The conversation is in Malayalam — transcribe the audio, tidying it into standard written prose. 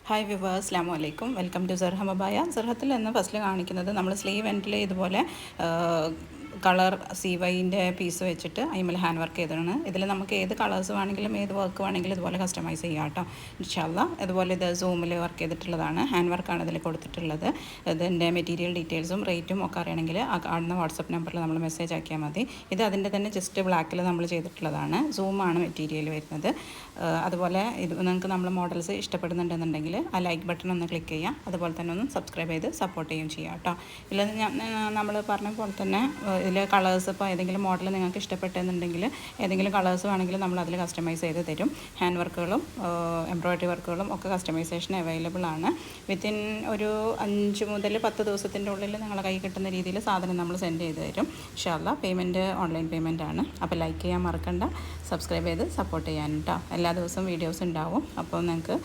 ഹായ് വിവേഴ്സ്, അസ്സലാമു അലൈക്കും. Welcome to സർഹ മബായ. സർഹത്തിൽ നിന്ന് ഫസ്റ്റിൽ കാണിക്കുന്നത് നമ്മൾ സ്ലീവ് എൻഡിൽ ഇതുപോലെ കളർ CYൻ്റെ പീസ് വെച്ചിട്ട് അതിൽ ഹാൻഡ് വർക്ക് ചെയ്തതാണ്. ഇതിൽ നമുക്ക് ഏത് കളേഴ്സ് വേണമെങ്കിലും ഏത് വർക്ക് വേണമെങ്കിലും ഇതുപോലെ കസ്റ്റമൈസ് ചെയ്യാം കേട്ടോ. ഇൻഷാല്ലാ. ഇതുപോലെ ഇത് സൂമിൽ വർക്ക് ചെയ്തിട്ടുള്ളതാണ്. ഹാൻഡ് വർക്കാണ് ഇതിൽ കൊടുത്തിട്ടുള്ളത്. ഇതിൻ്റെ മെറ്റീരിയൽ ഡീറ്റെയിൽസും റേറ്റും ഒക്കെ അറിയണമെങ്കിൽ ആ കാണുന്ന വാട്സപ്പ് നമ്പറിൽ നമ്മൾ മെസ്സേജ് ആക്കിയാൽ മതി. ഇത് അതിൻ്റെ തന്നെ ജസ്റ്റ് ബ്ലാക്കിൽ നമ്മൾ ചെയ്തിട്ടുള്ളതാണ്. സൂമാണ് മെറ്റീരിയൽ വരുന്നത്. അതുപോലെ ഇത് നിങ്ങൾക്ക് നമ്മൾ മോഡൽസ് ഇഷ്ടപ്പെടുന്നുണ്ടെന്നുണ്ടെങ്കിൽ ആ ലൈക്ക് ബട്ടൺ ഒന്ന് ക്ലിക്ക് ചെയ്യുക. അതുപോലെ തന്നെ ഒന്ന് സബ്സ്ക്രൈബ് ചെയ്ത് സപ്പോർട്ട് ചെയ്യുകയും ചെയ്യുക കേട്ടോ. ഇതിൽ നമ്മൾ പറഞ്ഞ പോലെ തന്നെ ഇതിൽ കളേഴ്സ് ഇപ്പോൾ ഏതെങ്കിലും മോഡൽ നിങ്ങൾക്ക് ഇഷ്ടപ്പെട്ടെന്നുണ്ടെങ്കിൽ ഏതെങ്കിലും കളേഴ്സ് വേണമെങ്കിൽ നമ്മൾ അതിൽ കസ്റ്റമൈസ് ചെയ്ത് തരും. ഹാൻഡ് വർക്കുകളും എംബ്രോയ്ഡറി വർക്കുകളും ഒക്കെ കസ്റ്റമൈസേഷൻ അവൈലബിൾ ആണ്. വിത്തിൻ ഒരു 5 മുതൽ 10 ദിവസത്തിൻ്റെ ഉള്ളിൽ നിങ്ങളെ കൈ കിട്ടുന്ന രീതിയിൽ സാധനം നമ്മൾ സെൻഡ് ചെയ്ത് തരും. ഇൻഷാല്ലാ. പേയ്മെൻറ്റ് ഓൺലൈൻ പേയ്മെൻ്റ് ആണ്. അപ്പോൾ ലൈക്ക് ചെയ്യാൻ മറക്കണ്ട, സബ്സ്ക്രൈബ് ചെയ്ത് സപ്പോർട്ട് ചെയ്യാൻ കേട്ടോ. എല്ലാ ദിവസവും വീഡിയോസ് ഉണ്ടാവും. അപ്പോൾ നിങ്ങൾക്ക്